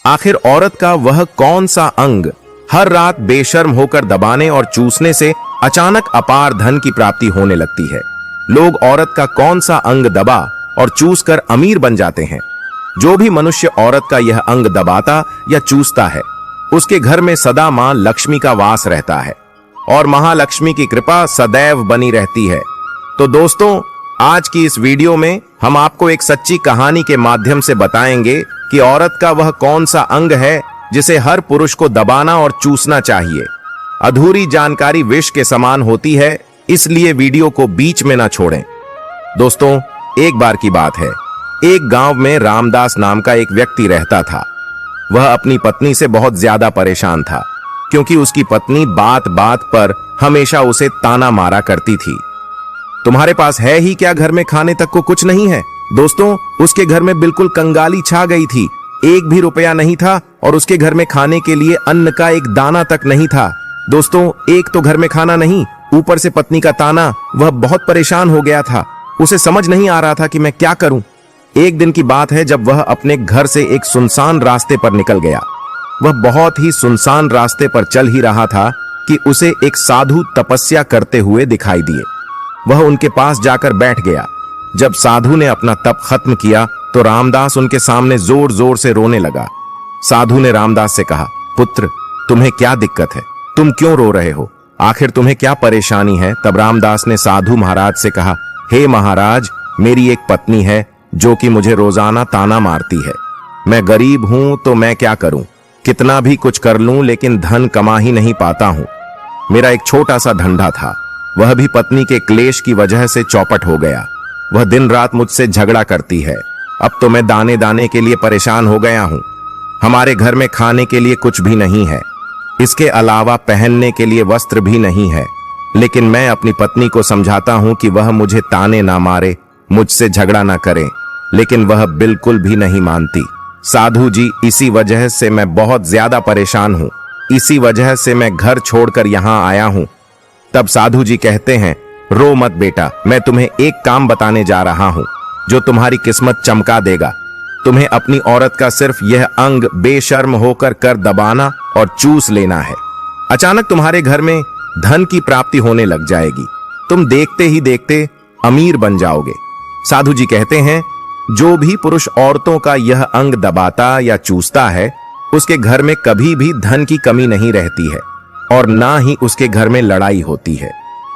आखिर औरत का वह कौन सा अंग हर रात बेशर्म होकर दबाने और चूसने से अचानक अपार धन की प्राप्ति होने लगती है? लोग औरत का कौन सा अंग दबा और चूस कर अमीर बन जाते हैं? जो भी मनुष्य औरत का यह अंग दबाता या चूसता है, उसके घर में सदा मां लक्ष्मी का वास रहता है और महालक्ष्मी की कृपा सदैव बनी रहती है। तो दोस्तों, आज की इस वीडियो में हम आपको एक सच्ची कहानी के माध्यम से बताएंगे कि औरत का वह कौन सा अंग है जिसे हर पुरुष को दबाना और चूसना चाहिए। अधूरी जानकारी विष के समान होती है, इसलिए वीडियो को बीच में ना छोड़ें। दोस्तों, एक बार की बात है, एक गांव में रामदास नाम का एक व्यक्ति रहता था। वह अपनी पत्नी से बहुत ज्यादा परेशान था, क्योंकि उसकी पत्नी बात बात पर हमेशा उसे ताना मारा करती थी। तुम्हारे पास है ही क्या, घर में खाने तक को कुछ नहीं है? दोस्तों, उसके घर में बिल्कुल कंगाली छा गई थी। एक भी रुपया नहीं था और उसके घर में खाने के लिए अन्न का एक दाना तक नहीं था। दोस्तों, एक तो घर में खाना नहीं, ऊपर से पत्नी का ताना। वह बहुत परेशान हो गया था। उसे समझ नहीं आ रहा था कि मैं क्या करूं। एक दिन की बात है जब वह अपने घर से एक सुनसान रास्ते पर निकल गया। वह बहुत ही सुनसान रास्ते पर चल ही रहा था कि उसे एक साधु तपस्या करते हुए दिखाई दिए। वह उनके पास जाकर बैठ गया। जब साधु ने अपना तप खत्म किया तो रामदास उनके सामने जोर जोर से रोने लगा। साधु ने रामदास से कहा, पुत्र, तुम्हें क्या दिक्कत है? तुम क्यों रो रहे हो? आखिर तुम्हें क्या परेशानी है? तब रामदास ने साधु महाराज से कहा, हे महाराज, मेरी एक पत्नी है जो कि मुझे रोजाना ताना मारती है। मैं गरीब हूं तो मैं क्या करूं? कितना भी कुछ कर लूं लेकिन धन कमा ही नहीं पाता हूं। मेरा एक छोटा सा धंधा था, वह भी पत्नी के क्लेश की वजह से चौपट हो गया। वह दिन रात मुझसे झगड़ा करती है। अब तो मैं दाने दाने के लिए परेशान हो गया हूं। हमारे घर में खाने के लिए कुछ भी नहीं है, इसके अलावा पहनने के लिए वस्त्र भी नहीं है। लेकिन मैं अपनी पत्नी को समझाता हूं कि वह मुझे ताने ना मारे, मुझसे झगड़ा ना करे, लेकिन वह बिल्कुल भी नहीं मानती। साधु जी, इसी वजह से मैं बहुत ज्यादा परेशान हूं। इसी वजह से मैं घर छोड़कर यहां आया हूं। तब साधु जी कहते हैं, रो मत बेटा, मैं तुम्हें एक काम बताने जा रहा हूं जो तुम्हारी किस्मत चमका देगा। तुम्हें अपनी औरत का सिर्फ यह अंग बेशर्म होकर कर दबाना और चूस लेना है। अचानक तुम्हारे घर में धन की प्राप्ति होने लग जाएगी। तुम देखते ही देखते अमीर बन जाओगे। साधु जी कहते हैं, जो भी पुरुष औरतों का यह अंग दबाता या चूसता है, उसके घर में कभी भी धन की कमी नहीं रहती है और ना ही उसके घर में लड़ाई होती है।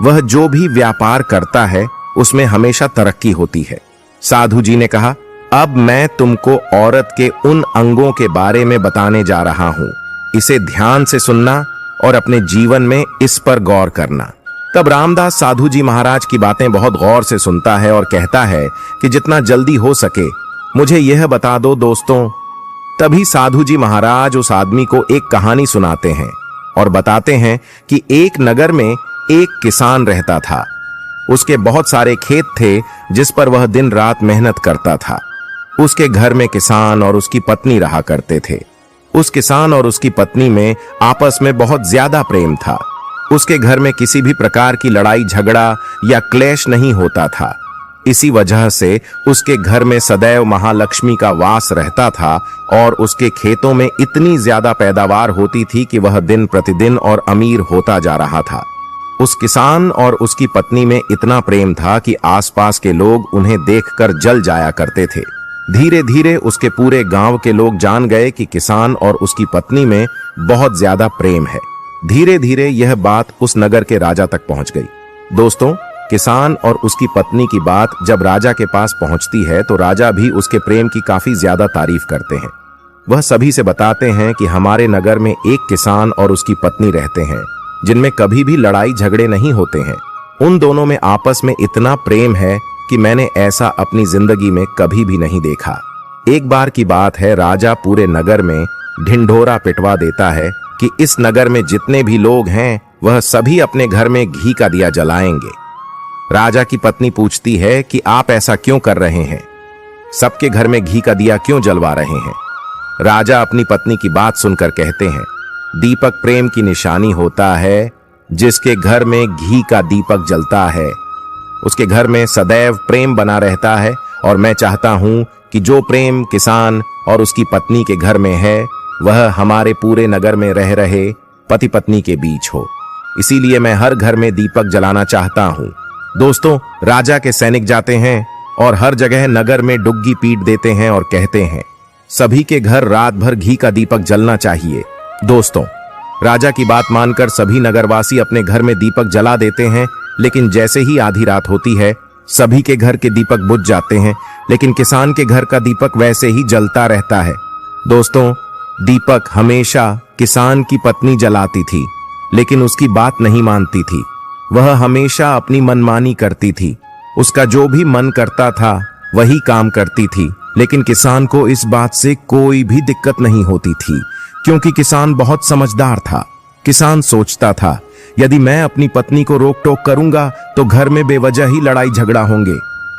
वह जो भी व्यापार करता है उसमें हमेशा तरक्की होती है। साधु जी ने कहा, अब मैं तुमको औरत के उन अंगों के बारे में बताने जा रहा हूं। इसे ध्यान से सुनना और अपने जीवन में इस पर गौर करना। तब रामदास साधु जी महाराज की बातें बहुत गौर से सुनता है और कहता है कि जितना जल्दी हो सके मुझे यह बता दो दोस्तों। तभी साधु जी महाराज उस आदमी को एक कहानी सुनाते हैं और बताते हैं कि एक नगर में एक किसान रहता था। उसके बहुत सारे खेत थे जिस पर वह दिन रात मेहनत करता था। उसके घर में किसान और उसकी पत्नी रहा करते थे। उस किसान और उसकी पत्नी में आपस में बहुत ज्यादा प्रेम था। उसके घर में किसी भी प्रकार की लड़ाई झगड़ा या क्लेश नहीं होता था। इसी वजह से उसके घर में सदैव महालक्ष्मी का वास रहता था और उसके खेतों में इतनी ज्यादा पैदावार होती थी कि वह दिन प्रतिदिन और अमीर होता जा रहा था। उस किसान और उसकी पत्नी में इतना प्रेम था कि आसपास के लोग उन्हें देखकर जल जाया करते थे। धीरे धीरे उसके पूरे गांव के लोग जान गए कि किसान और उसकी पत्नी में बहुत ज्यादा प्रेम है। धीरे धीरे यह बात उस नगर के राजा तक पहुंच गई। दोस्तों, किसान और उसकी पत्नी की बात जब राजा के पास पहुंचती है तो राजा भी उसके प्रेम की काफी ज्यादा तारीफ करते हैं। वह सभी से बताते हैं कि हमारे नगर में एक किसान और उसकी पत्नी रहते हैं जिनमें कभी भी लड़ाई झगड़े नहीं होते हैं। उन दोनों में आपस में इतना प्रेम है कि मैंने ऐसा अपनी जिंदगी में कभी भी नहीं देखा। एक बार की बात है, राजा पूरे नगर में ढिंढोरा पिटवा देता है कि इस नगर में जितने भी लोग हैं वह सभी अपने घर में घी का दिया जलाएंगे। राजा की पत्नी पूछती है कि आप ऐसा क्यों कर रहे हैं? सबके घर में घी का दिया क्यों जलवा रहे हैं? राजा अपनी पत्नी की बात सुनकर कहते हैं, दीपक प्रेम की निशानी होता है। जिसके घर में घी का दीपक जलता है उसके घर में सदैव प्रेम बना रहता है और मैं चाहता हूं कि जो प्रेम किसान और उसकी पत्नी के घर में है वह हमारे पूरे नगर में रह रहे पति पत्नी के बीच हो। इसीलिए मैं हर घर में दीपक जलाना चाहता हूँ। दोस्तों, राजा के सैनिक जाते हैं और हर जगह नगर में डुग्गी पीट देते हैं और कहते हैं सभी के घर रात भर घी का दीपक जलना चाहिए। दोस्तों, राजा की बात मानकर सभी नगरवासी अपने घर में दीपक जला देते हैं, लेकिन जैसे ही आधी रात होती है सभी के घर के दीपक बुझ जाते हैं, लेकिन किसान के घर का दीपक वैसे ही जलता रहता है। दोस्तों, दीपक हमेशा किसान की पत्नी जलाती थी, लेकिन उसकी बात नहीं मानती थी। वह हमेशा अपनी मनमानी करती थी। उसका जो भी मन करता था वही काम करती थी, लेकिन किसान को इस बात से कोई भी दिक्कत नहीं होती थी, क्योंकि किसान बहुत समझदार था। किसान सोचता था यदि मैं अपनी पत्नी को रोक टोक करूंगा तो घर में बेवजह ही लड़ाई झगड़ा होंगे।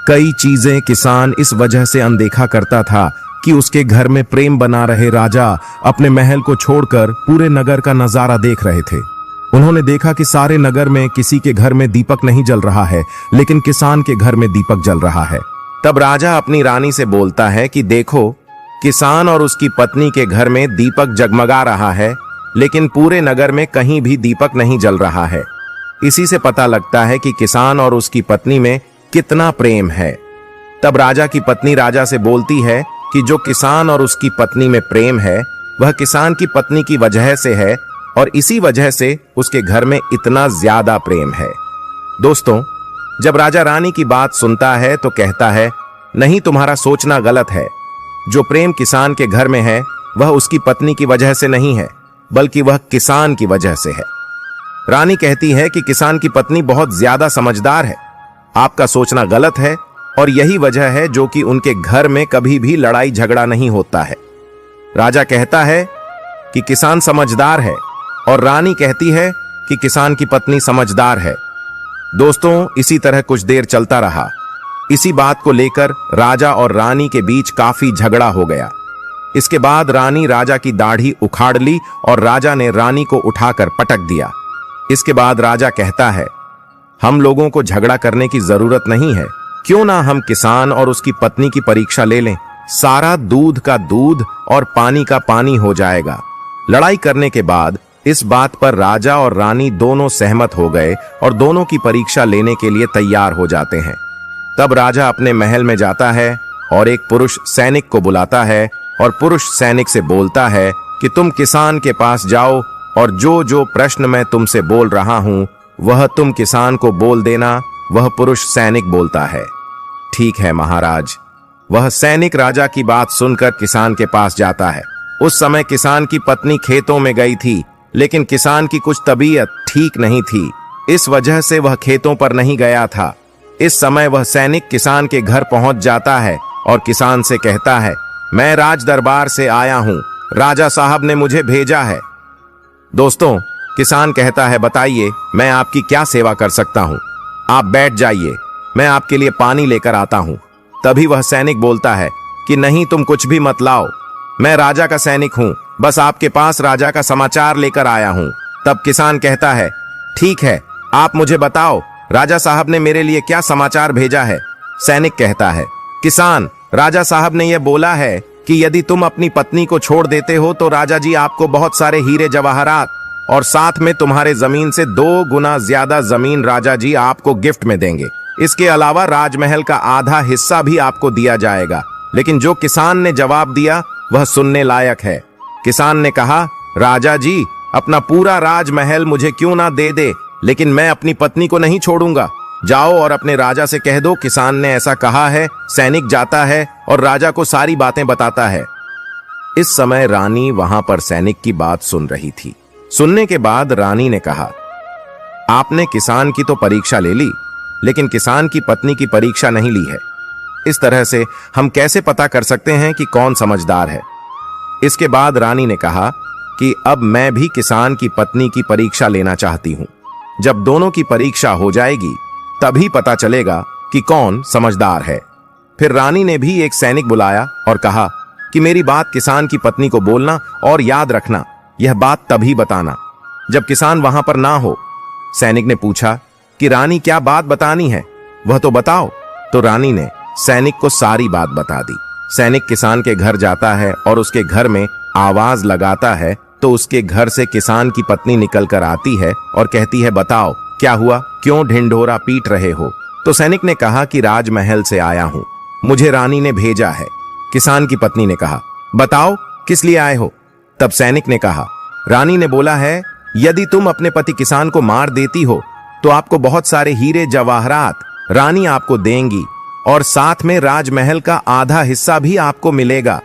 कई चीजें किसान इस वजह से अनदेखा करता था कि उसके घर में प्रेम बना रहे राजा अपने महल को छोड़कर पूरे नगर का नजारा देख रहे थे। उन्होंने देखा कि सारे नगर में किसी के घर में दीपक नहीं जल रहा है, लेकिन किसान के घर में दीपक जल रहा है। तब राजा अपनी रानी से बोलता है कि देखो, किसान और उसकी पत्नी के घर में दीपक जगमगा रहा है, लेकिन पूरे नगर में कहीं भी दीपक नहीं जल रहा है। इसी से पता लगता है कि किसान और उसकी पत्नी में कितना प्रेम है। तब राजा की पत्नी राजा से बोलती है कि जो किसान और उसकी पत्नी में प्रेम है वह किसान की पत्नी की वजह से है, और इसी वजह से उसके घर में इतना ज्यादा प्रेम है। दोस्तों, जब राजा रानी की बात सुनता है तो कहता है नहीं, तुम्हारा सोचना गलत है। जो प्रेम किसान के घर में है वह उसकी पत्नी की वजह से नहीं है, बल्कि वह किसान की वजह से है। रानी कहती है कि किसान की पत्नी बहुत ज्यादा समझदार है। आपका सोचना गलत है, और यही वजह है जो कि उनके घर में कभी भी लड़ाई झगड़ा नहीं होता है। राजा कहता है कि किसान समझदार है, और रानी कहती है कि किसान की पत्नी समझदार है। दोस्तों, इसी तरह कुछ देर चलता रहा। इसी बात को लेकर राजा और रानी के बीच काफी झगड़ा हो गया। इसके बाद रानी राजा की दाढ़ी उखाड़ ली और राजा ने रानी को उठाकर पटक दिया। इसके बाद राजा कहता है हम लोगों को झगड़ा करने की जरूरत नहीं है, क्यों ना हम किसान और उसकी पत्नी की परीक्षा ले लें। सारा दूध का दूध और पानी का पानी हो जाएगा। लड़ाई करने के बाद इस बात पर राजा और रानी दोनों सहमत हो गए और दोनों की परीक्षा लेने के लिए तैयार हो जाते हैं। तब राजा अपने महल में जाता है और एक पुरुष सैनिक को बुलाता है और पुरुष सैनिक से बोलता है कि तुम किसान के पास जाओ और जो जो प्रश्न मैं तुमसे बोल रहा हूं वह तुम किसान को बोल देना। वह पुरुष सैनिक बोलता है ठीक है महाराज। वह सैनिक राजा की बात सुनकर किसान के पास जाता है। उस समय किसान की पत्नी खेतों में गई थी, लेकिन किसान की कुछ तबीयत ठीक नहीं थी, इस वजह से वह खेतों पर नहीं गया था। इस समय वह सैनिक किसान के घर पहुंच जाता है और किसान से कहता है मैं राज दरबार से आया हूं, राजा साहब ने मुझे भेजा है। दोस्तों, किसान कहता है बताइए मैं आपकी क्या सेवा कर सकता हूं। आप बैठ जाइए, मैं आपके लिए पानी लेकर आता हूं। तभी वह सैनिक बोलता है कि नहीं, तुम कुछ भी मत लाओ, मैं राजा का सैनिक हूं, बस आपके पास राजा का समाचार लेकर आया हूं। तब किसान कहता है ठीक है, आप मुझे बताओ राजा साहब ने मेरे लिए क्या समाचार भेजा है। सैनिक कहता है किसान, राजा साहब ने यह बोला है कि यदि तुम अपनी पत्नी को छोड़ देते हो तो राजा जी आपको बहुत सारे हीरे जवाहरात और साथ में तुम्हारे जमीन से 2 गुना ज्यादा जमीन राजा जी आपको गिफ्ट में देंगे। इसके अलावा राजमहल का आधा हिस्सा भी आपको दिया जाएगा। लेकिन जो किसान ने जवाब दिया वह सुनने लायक है। किसान ने कहा राजा जी अपना पूरा राजमहल मुझे क्यों ना दे दे, लेकिन मैं अपनी पत्नी को नहीं छोड़ूंगा। जाओ और अपने राजा से कह दो किसान ने ऐसा कहा है। सैनिक जाता है और राजा को सारी बातें बताता है। इस समय रानी वहां पर सैनिक की बात सुन रही थी। सुनने के बाद रानी ने कहा आपने किसान की तो परीक्षा ले ली, लेकिन किसान की पत्नी की परीक्षा नहीं ली है। इस तरह से हम कैसे पता कर सकते हैं कि कौन समझदार है। इसके बाद रानी ने कहा कि अब मैं भी किसान की पत्नी की परीक्षा लेना चाहती हूं। जब दोनों की परीक्षा हो जाएगी तभी पता चलेगा कि कौन समझदार है। फिर रानी ने भी एक सैनिक बुलाया और कहा कि मेरी बात किसान की पत्नी को बोलना और याद रखना, यह बात तभी बताना जब किसान वहां पर ना हो। सैनिक ने पूछा कि रानी क्या बात बतानी है, वह तो बताओ। तो रानी ने सैनिक को सारी बात बता दी। सैनिक किसान के घर जाता है और उसके घर में आवाज लगाता है तो उसके घर से किसान की पत्नी निकल कर आती है और कहती है, बताओ क्या हुआ, क्यों ढिंढोरा पीट रहे हो? तो सैनिक ने कहा कि राजमहल से आया हूं, मुझे रानी ने भेजा है। किसान की पत्नी ने कहा, बताओ किस लिए आए हो? तब सैनिक ने कहा, रानी ने बोला है, यदि तुम अपने पति किसान को मार देती हो तो आपको बहुत सारे हीरे जवाहरात रानी आपको देंगी और साथ में राजमहल का आधा हिस्सा भी आपको मिलेगा।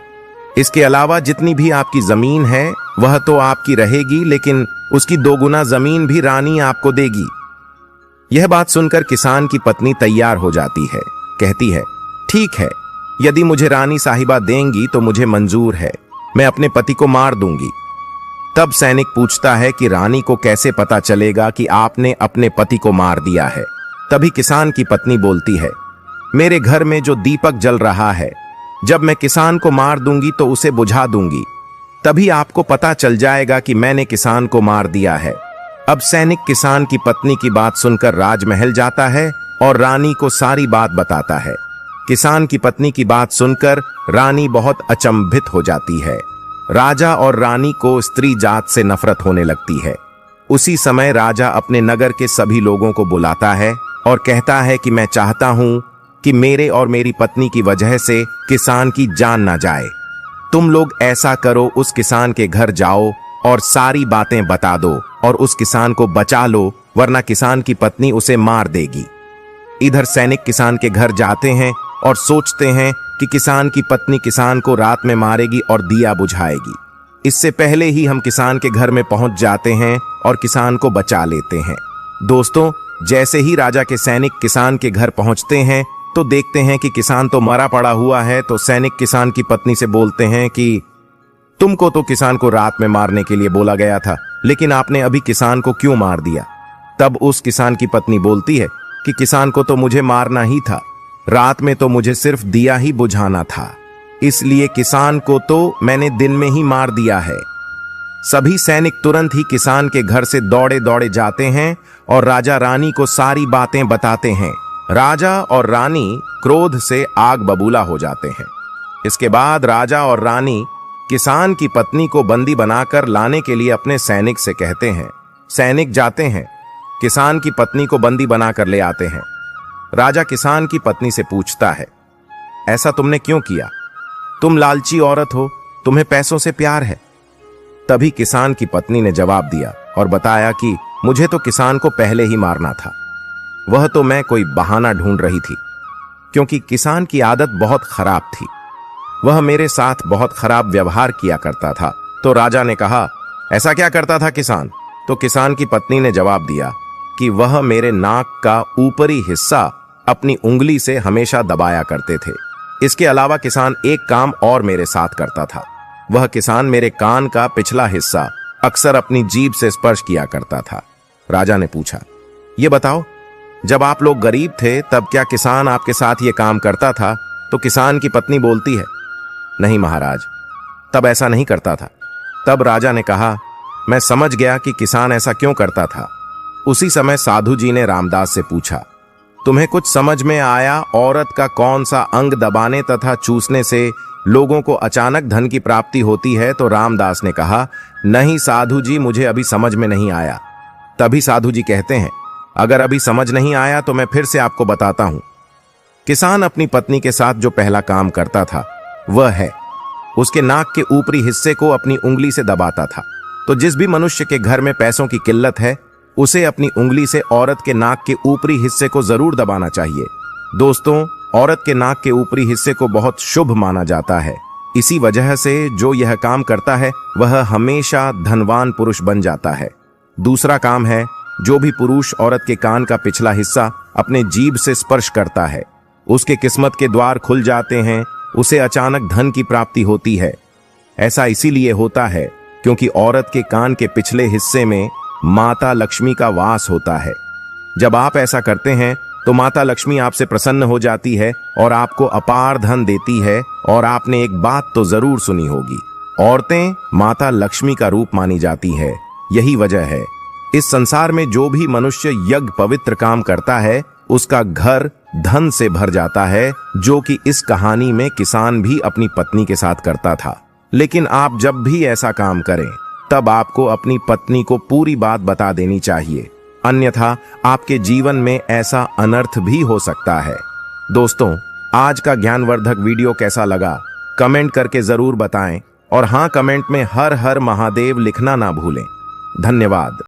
इसके अलावा जितनी भी आपकी जमीन है वह तो आपकी रहेगी, लेकिन उसकी 2 गुना जमीन भी रानी आपको देगी। यह बात सुनकर किसान की पत्नी तैयार हो जाती है, कहती है, ठीक है, यदि मुझे रानी साहिबा देंगी तो मुझे मंजूर है, मैं अपने पति को मार दूंगी। तब सैनिक पूछता है कि रानी को कैसे पता चलेगा कि आपने अपने पति को मार दिया है? तभी किसान की पत्नी बोलती है, मेरे घर में जो दीपक जल रहा है, जब मैं किसान को मार दूंगी तो उसे बुझा दूंगी, तभी आपको पता चल जाएगा कि मैंने किसान को मार दिया है। अब सैनिक किसान की पत्नी की बात सुनकर राजमहल जाता है और रानी को सारी बात बताता है। किसान की पत्नी की बात सुनकर रानी बहुत अचंभित हो जाती है। राजा और रानी को स्त्री जात से नफरत होने लगती है। उसी समय राजा अपने नगर के सभी लोगों को बुलाता है और कहता है कि मैं चाहता हूं कि मेरे और मेरी पत्नी की वजह से किसान की जान ना जाए। तुम लोग ऐसा करो, उस किसान के घर जाओ और सारी बातें बता दो और उस किसान को बचा लो, वरना किसान की पत्नी उसे मार देगी। इधर सैनिक किसान के घर जाते हैं और सोचते हैं कि किसान की पत्नी किसान को रात में मारेगी और दिया बुझाएगी। इससे पहले ही हम किसान के घर में पहुंच जाते हैं और किसान को बचा लेते हैं। दोस्तों, जैसे ही राजा के सैनिक किसान के घर पहुंचते हैं तो देखते हैं कि किसान तो मरा पड़ा हुआ है। तो सैनिक किसान की पत्नी से बोलते हैं कि तुमको तो किसान को रात में मारने के लिए बोला गया था, लेकिन आपने अभी किसान को क्यों मार दिया? तब उस किसान की पत्नी बोलती है कि किसान को तो मुझे मारना ही था, रात में तो मुझे सिर्फ दिया ही बुझाना था, इसलिए किसान को तो मैंने दिन में ही मार दिया है। सभी सैनिक तुरंत ही किसान के घर से दौड़े दौड़े जाते हैं और राजा रानी को सारी बातें बताते हैं। राजा और रानी क्रोध से आग बबूला हो जाते हैं। इसके बाद राजा और रानी किसान की पत्नी को बंदी बनाकर लाने के लिए अपने सैनिक से कहते हैं। सैनिक जाते हैं, किसान की पत्नी को बंदी बनाकर ले आते हैं। राजा किसान की पत्नी से पूछता है, ऐसा तुमने क्यों किया? तुम लालची औरत हो, तुम्हें पैसों से प्यार है। तभी किसान की पत्नी ने जवाब दिया और बताया कि मुझे तो किसान को पहले ही मारना था, वह तो मैं कोई बहाना ढूंढ रही थी, क्योंकि किसान की आदत बहुत खराब थी, वह मेरे साथ बहुत खराब व्यवहार किया करता था। तो राजा ने कहा, ऐसा क्या करता था किसान? तो किसान की पत्नी ने जवाब दिया कि वह मेरे नाक का ऊपरी हिस्सा अपनी उंगली से हमेशा दबाया करते थे। इसके अलावा किसान एक काम और मेरे साथ करता था, वह किसान मेरे कान का पिछला हिस्सा अक्सर अपनी जीभ से स्पर्श किया करता था। राजा ने पूछा, ये बताओ, जब आप लोग गरीब थे तब क्या किसान आपके साथ ये काम करता था? तो किसान की पत्नी बोलती है, नहीं महाराज, तब ऐसा नहीं करता था। तब राजा ने कहा, मैं समझ गया कि किसान ऐसा क्यों करता था। उसी समय साधु जी ने रामदास से पूछा, तुम्हें कुछ समझ में आया औरत का कौन सा अंग दबाने तथा चूसने से लोगों को अचानक धन की प्राप्ति होती है? तो रामदास ने कहा, नहीं साधु जी, मुझे अभी समझ में नहीं आया। तभी साधु जी कहते हैं, अगर अभी समझ नहीं आया तो मैं फिर से आपको बताता हूं। किसान अपनी पत्नी के साथ जो पहला काम करता था वह है, उसके नाक के ऊपरी हिस्से को अपनी उंगली से दबाता था। तो जिस भी मनुष्य के घर में पैसों की किल्लत है, उसे अपनी उंगली से औरत के नाक के ऊपरी हिस्से को जरूर दबाना चाहिए। दोस्तों, औरत के नाक के ऊपरी हिस्से को बहुत शुभ माना जाता है। इसी वजह से जो यह काम करता है वह हमेशा धनवान पुरुष बन जाता है। दूसरा काम है, जो भी पुरुष औरत के कान का पिछला हिस्सा अपने जीभ से स्पर्श करता है, उसके किस्मत के द्वार खुल जाते हैं, उसे अचानक धन की प्राप्ति होती है। ऐसा इसीलिए होता है क्योंकि औरत के कान के पिछले हिस्से में माता लक्ष्मी का वास होता है। जब आप ऐसा करते हैं तो माता लक्ष्मी आपसे प्रसन्न हो जाती है और आपको अपार धन देती है। और आपने एक बात तो जरूर सुनी होगी, औरतें माता लक्ष्मी का रूप मानी जाती है। यही वजह है इस संसार में जो भी मनुष्य यज्ञ पवित्र काम करता है उसका घर धन से भर जाता है, जो कि इस कहानी में किसान भी अपनी पत्नी के साथ करता था। लेकिन आप जब भी ऐसा काम करें तब आपको अपनी पत्नी को पूरी बात बता देनी चाहिए, अन्यथा आपके जीवन में ऐसा अनर्थ भी हो सकता है। दोस्तों, आज का ज्ञानवर्धक वीडियो कैसा लगा कमेंट करके जरूर बताएं और हाँ, कमेंट में हर हर महादेव लिखना ना भूलें। धन्यवाद।